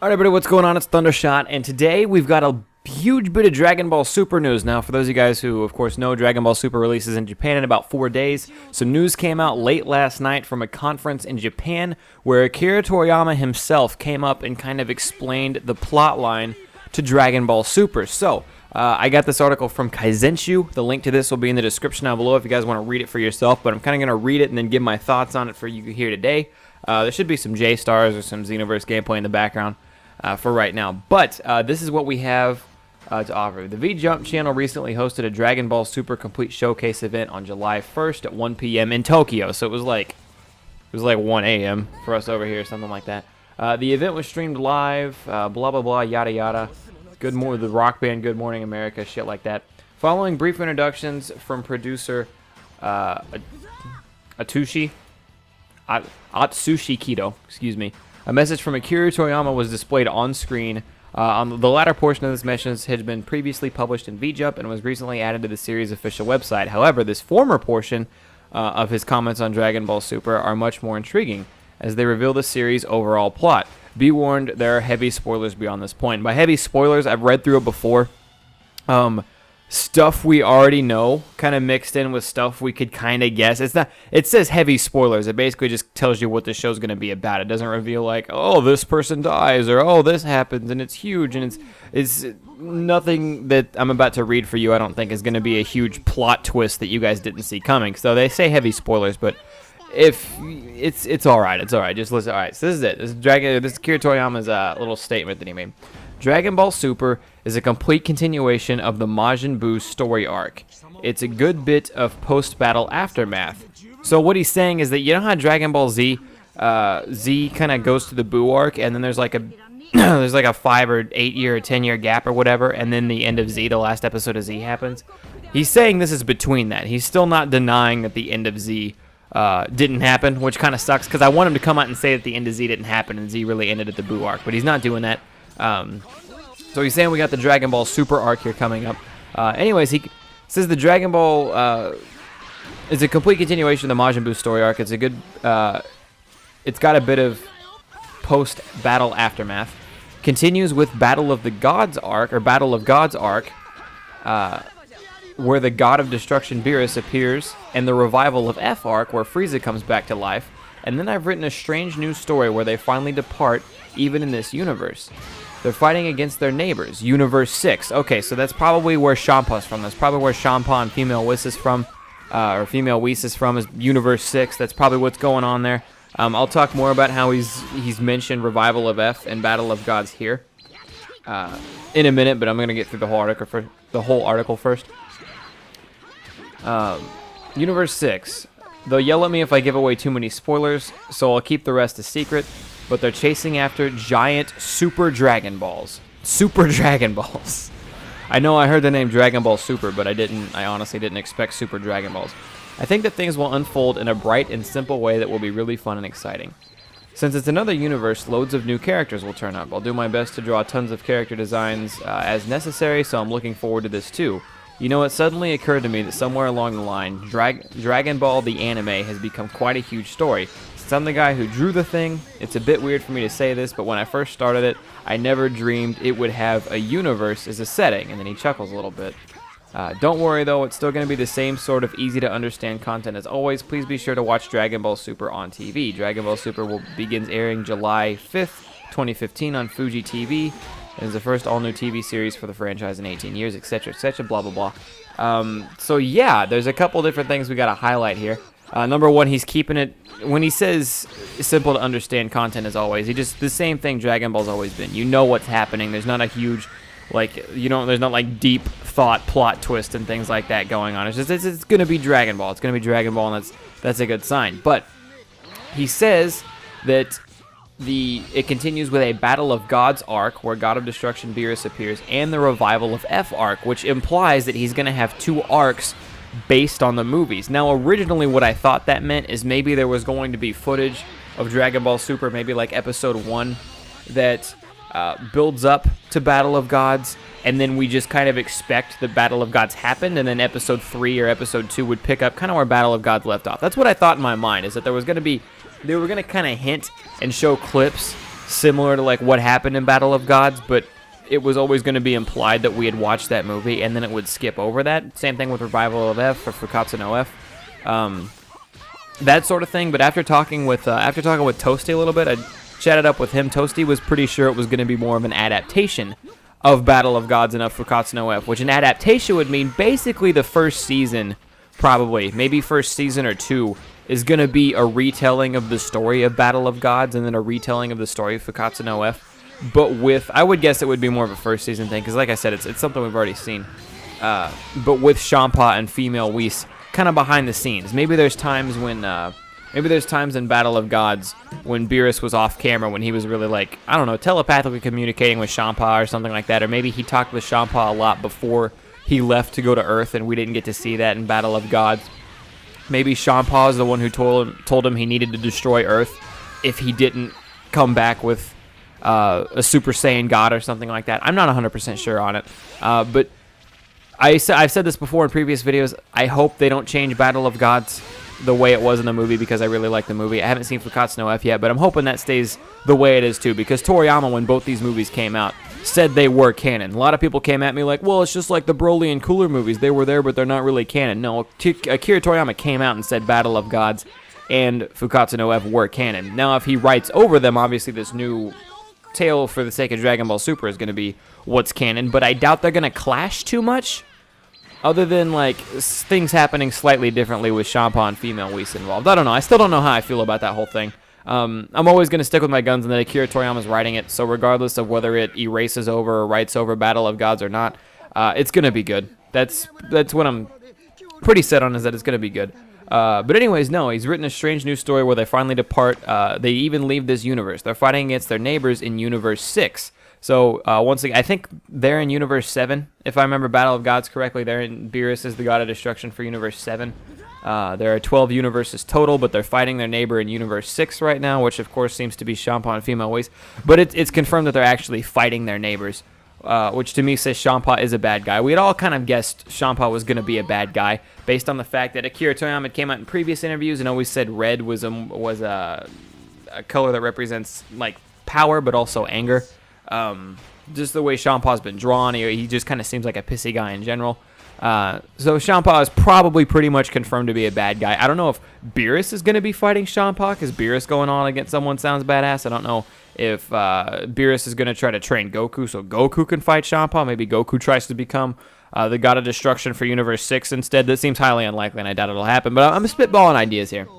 Alright everybody, what's going on? It's Thundershot, and today we've got a huge bit of Dragon Ball Super news. Now, for those of you guys who, of course, know, Dragon Ball Super releases in Japan in about 4 days. Some news came out late last night from a conference in Japan where Akira Toriyama himself came up and kind of explained the plot line to Dragon Ball Super. So, I got this article from Kaizenshu. The link to this will be in the description down below if you guys want to read it for yourself, but I'm kind of going to read it and then give my thoughts on it for you here today. There should be some J-Stars or some Xenoverse gameplay in the background for right now. But this is what we have to offer. The V-Jump channel recently hosted a Dragon Ball Super Complete Showcase event on July 1st at 1 p.m. in Tokyo. So it was like 1 a.m. for us over here, something like that. The event was streamed live, blah, blah, blah, yada, yada. Good morning, the rock band Good Morning America, shit like that. Following brief introductions from producer Atsushi Kido, excuse me, a message from Akira Toriyama was displayed on screen. On the latter portion of this message had been previously published in V-Jump and was recently added to the series' official website. However, this former portion of his comments on Dragon Ball Super are much more intriguing, as they reveal the series' overall plot. Be warned, there are heavy spoilers beyond this point. By heavy spoilers, I've read through it before. Stuff we already know, kind of mixed in with stuff we could kind of guess. It says heavy spoilers. It basically just tells you what the show's going to be about. It doesn't reveal like, oh, this person dies, or oh, this happens, and it's huge, and it's nothing that I'm about to read for you. I don't think is going to be a huge plot twist that you guys didn't see coming. So they say heavy spoilers, but if it's all right, it's all right. Just listen. All right, so this is it. This is Akira Toriyama's little statement that he made. Dragon Ball Super is a complete continuation of the Majin Buu story arc. It's a good bit of post-battle aftermath. So what he's saying is that, you know how Dragon Ball Z, Z kind of goes to the Buu arc, and then there's like a there's like a 5 or 8 year or 10 year gap or whatever, and then the end of Z, the last episode of Z happens. He's saying this is between that. He's still not denying that the end of Z didn't happen, which kind of sucks, because I want him to come out and say that the end of Z didn't happen and Z really ended at the Buu arc, but he's not doing that. So he's saying we got the Dragon Ball Super arc here coming up. Anyways, he says the Dragon Ball is a complete continuation of the Majin Buu story arc. It's a good, it's got a bit of post-battle aftermath. Continues with Battle of the Gods arc, or Battle of Gods arc, where the God of Destruction Beerus appears, and the Revival of F arc, where Frieza comes back to life. And then I've written a strange new story where they finally depart, even in this universe. They're fighting against their neighbors, Universe 6. Okay, so that's probably where Champa's from. That's probably where Champa and Female Whis is from, or Female Whis is from, is Universe 6. That's probably what's going on there. I'll talk more about how he's mentioned Revival of F and Battle of Gods here in a minute, but I'm going to get through the whole article first. Universe 6. They'll yell at me if I give away too many spoilers, so I'll keep the rest a secret. But they're chasing after giant Super Dragon Balls. Super Dragon Balls. I know I heard the name Dragon Ball Super, but I honestly didn't expect Super Dragon Balls. I think that things will unfold in a bright and simple way that will be really fun and exciting. Since it's another universe, loads of new characters will turn up. I'll do my best to draw tons of character designs as necessary, so I'm looking forward to this too. You know, it suddenly occurred to me that somewhere along the line, Dragon Ball the anime has become quite a huge story. Since I'm the guy who drew the thing, it's a bit weird for me to say this, but when I first started it, I never dreamed it would have a universe as a setting, and then he chuckles a little bit. Don't worry though, it's still going to be the same sort of easy to understand content as always. Please be sure to watch Dragon Ball Super on TV. Dragon Ball Super begins airing July 5th, 2015 on Fuji TV. It is the first all-new TV series for the franchise in 18 years, etc., blah, blah, blah. So yeah, there's a couple different things we got to highlight here. Number one, he's keeping it, when he says simple to understand content as always, the same thing Dragon Ball's always been. You know what's happening. There's not a huge, there's not like deep thought, plot twist and things like that going on. It's just, it's going to be Dragon Ball. It's going to be Dragon Ball, and that's a good sign. But he says that it continues with a Battle of Gods arc, where God of Destruction Beerus appears, and the Revival of F arc, which implies that he's going to have 2 arcs based on the movies. Now, originally what I thought that meant is maybe there was going to be footage of Dragon Ball Super, maybe like Episode 1, that builds up to Battle of Gods, and then we just kind of expect the Battle of Gods happened, and then Episode 3 or Episode 2 would pick up kind of where Battle of Gods left off. That's what I thought in my mind, is that they were going to kind of hint and show clips similar to like what happened in Battle of Gods, but it was always going to be implied that we had watched that movie, and then it would skip over that. Same thing with Revival of F or Fukatsu no F, that sort of thing. But after talking with Toasty a little bit, I chatted up with him. Toasty was pretty sure it was going to be more of an adaptation of Battle of Gods and of Fukatsu no F, which an adaptation would mean basically the first season, probably maybe first season or two, is going to be a retelling of the story of Battle of Gods and then a retelling of the story of Fukatsu no F. But I would guess it would be more of a first season thing, because like I said, it's something we've already seen. But with Champa and female Whis kind of behind the scenes. Maybe there's times in Battle of Gods when Beerus was off camera, when he was really like, I don't know, telepathically communicating with Champa or something like that. Or maybe he talked with Champa a lot before he left to go to Earth, and we didn't get to see that in Battle of Gods. Maybe Champa is the one who told him he needed to destroy Earth if he didn't come back with a Super Saiyan God or something like that. I'm not 100% sure on it. But I've said this before in previous videos. I hope they don't change Battle of Gods the way it was in the movie, because I really like the movie. I haven't seen Fukatsu no F yet, but I'm hoping that stays the way it is too, because Toriyama, when both these movies came out, said they were canon. A lot of people came at me like, well, it's just like the Broly and Cooler movies. They were there, but they're not really canon. No, Akira Toriyama came out and said Battle of Gods and Fukatsu no F were canon. Now, if he writes over them, obviously this new tale for the sake of Dragon Ball Super is going to be what's canon, but I doubt they're going to clash too much, other than like things happening slightly differently with Champa and female Whis involved. I don't know. I still don't know how I feel about that whole thing. I'm always going to stick with my guns and that Akira Toriyama's writing it, so regardless of whether it erases over or writes over Battle of Gods or not, it's going to be good. That's what I'm pretty set on, is that it's going to be good. But anyways, no, he's written a strange new story where they finally depart. They even leave this universe. They're fighting against their neighbors in Universe 6. So, once again, I think they're in Universe 7. If I remember Battle of Gods correctly, Beerus is the god of destruction for Universe 7. There are 12 universes total, but they're fighting their neighbor in Universe 6 right now, which, of course, seems to be Champa and female Whis. But it's confirmed that they're actually fighting their neighbors, which to me says Champa is a bad guy. We had all kind of guessed Champa was going to be a bad guy, based on the fact that Akira Toriyama came out in previous interviews and always said red was a color that represents, like, power, but also anger. Just the way Champa's been drawn, he just kind of seems like a pissy guy in general. So Champa is probably pretty much confirmed to be a bad guy. I don't know if Beerus is going to be fighting Champa, because Beerus going on against someone sounds badass. I don't know if Beerus is going to try to train Goku so Goku can fight Champa. Maybe Goku tries to become the god of destruction for Universe 6 instead. That seems highly unlikely, and I doubt it'll happen. But I'm spitballing ideas here.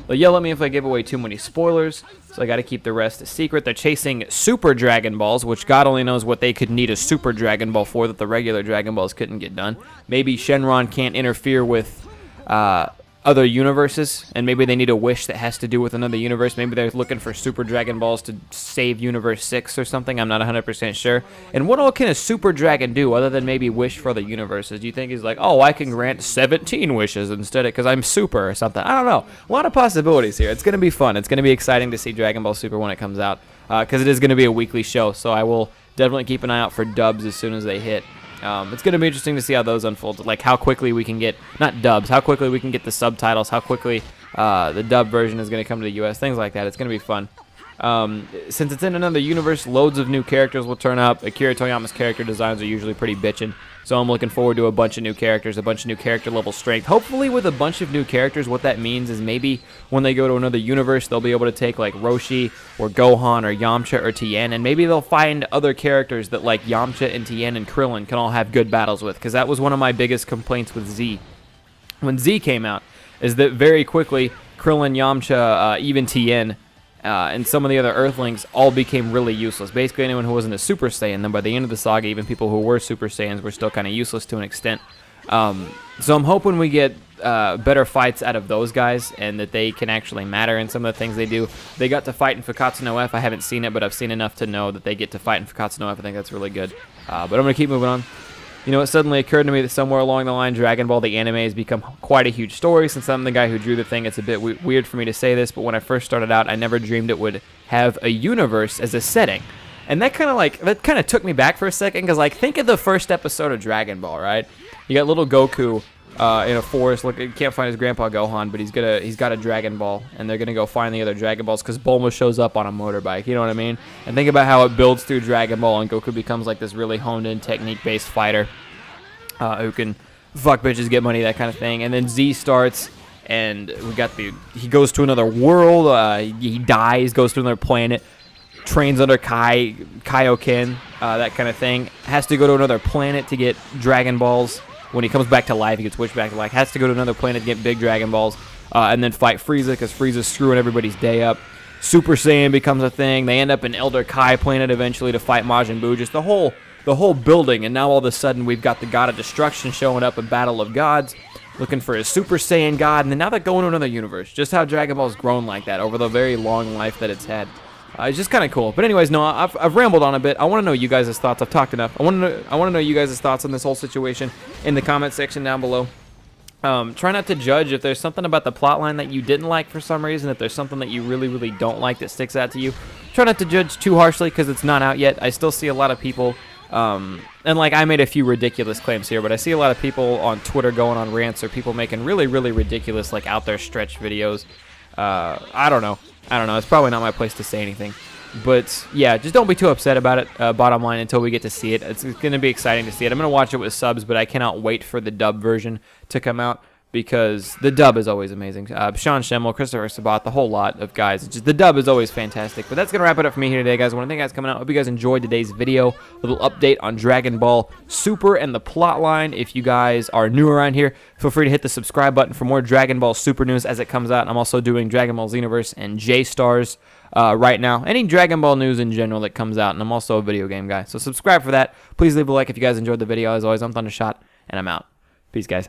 They'll yell at me if I give away too many spoilers, so I got to keep the rest a secret. They're chasing Super Dragon Balls, which God only knows what they could need a Super Dragon Ball for that the regular Dragon Balls couldn't get done. Maybe Shenron can't interfere with other universes, and maybe they need a wish that has to do with another universe. Maybe they're looking for Super Dragon Balls to save Universe 6 or something. I'm not 100% sure. And what all can a Super Dragon do other than maybe wish for other universes? Do you think he's like, oh, I can grant 17 wishes instead because I'm super or something? I don't know. A lot of possibilities here. It's going to be fun. It's going to be exciting to see Dragon Ball Super when it comes out, because it is going to be a weekly show, so I will definitely keep an eye out for dubs as soon as they hit. It's going to be interesting to see how those unfold, like how quickly we can get, not dubs, how quickly we can get the subtitles, how quickly the dub version is going to come to the US, things like that. It's going to be fun. Since it's in another universe, loads of new characters will turn up. Akira Toriyama's character designs are usually pretty bitchin', so I'm looking forward to a bunch of new characters, a bunch of new character level strength. Hopefully with a bunch of new characters, what that means is maybe when they go to another universe, they'll be able to take like Roshi or Gohan or Yamcha or Tien, and maybe they'll find other characters that like Yamcha and Tien and Krillin can all have good battles with, because that was one of my biggest complaints with Z. When Z came out, is that very quickly Krillin, Yamcha, even Tien, and some of the other Earthlings all became really useless. Basically, anyone who wasn't a Super Saiyan, then by the end of the saga, even people who were Super Saiyans were still kind of useless to an extent. So I'm hoping we get better fights out of those guys, and that they can actually matter in some of the things they do. They got to fight in Fukatsu no F. I haven't seen it, but I've seen enough to know that they get to fight in Fukatsu no F. I think that's really good. But I'm going to keep moving on. You know, it suddenly occurred to me that somewhere along the line, Dragon Ball, the anime, has become quite a huge story. Since I'm the guy who drew the thing, it's a bit weird for me to say this, but when I first started out, I never dreamed it would have a universe as a setting. And that kind of took me back for a second, because, like, think of the first episode of Dragon Ball, right? You got little Goku in a forest. Look, he can't find his grandpa Gohan, but he's got a Dragon Ball, and they're gonna go find the other Dragon Balls because Bulma shows up on a motorbike. You know what I mean? And think about how it builds through Dragon Ball, and Goku becomes like this really honed-in, technique-based fighter who can fuck bitches, get money, that kind of thing. And then Z starts, and we got he goes to another world. He dies, goes to another planet, trains under Kaioken, that kind of thing. Has to go to another planet to get Dragon Balls. When he comes back to life, he gets switched back to life. Has to go to another planet to get big Dragon Balls, and then fight Frieza because Frieza's screwing everybody's day up. Super Saiyan becomes a thing. They end up in Elder Kai planet eventually to fight Majin Buu. Just the whole building, and now all of a sudden we've got the God of Destruction showing up in Battle of Gods, looking for his Super Saiyan God, and then now they're going to another universe. Just how Dragon Ball's grown like that over the very long life that it's had. It's just kind of cool. But anyways, no, I've rambled on a bit. I want to know you guys' thoughts. I've talked enough. I want to know you guys' thoughts on this whole situation in the comment section down below. Try not to judge if there's something about the plotline that you didn't like for some reason. If there's something that you really, really don't like that sticks out to you, try not to judge too harshly because it's not out yet. I still see a lot of people, and like I made a few ridiculous claims here, but I see a lot of people on Twitter going on rants or people making really, really ridiculous, like out there stretch videos. I don't know. It's probably not my place to say anything. But, yeah, just don't be too upset about it, bottom line, until we get to see it. It's going to be exciting to see it. I'm going to watch it with subs, but I cannot wait for the dub version to come out because the dub is always amazing. Sean Schemmel, Christopher Sabat, the whole lot of guys. Just, the dub is always fantastic. But that's going to wrap it up for me here today, guys. I want to thank you guys for coming out. Hope you guys enjoyed today's video. Little update on Dragon Ball Super and the plotline. If you guys are new around here, feel free to hit the subscribe button for more Dragon Ball Super news as it comes out. I'm also doing Dragon Ball Xenoverse and J-Stars right now. Any Dragon Ball news in general that comes out, and I'm also a video game guy. So subscribe for that. Please leave a like if you guys enjoyed the video. As always, I'm Thundershot, and I'm out. Peace, guys.